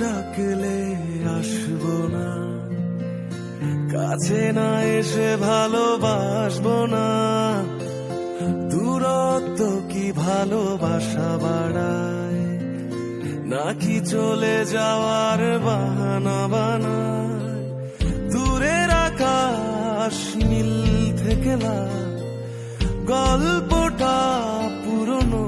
ডাকলে আসবো না, কাছে না এসে ভালোবাসবো না। দূরত্ব কি ভালোবাসা বাড়ায়, নাকি চলে যাওয়ার বাহানা বানায়? দূরের আকাশ নীল থেকে লাল, গল্পটা পুরনো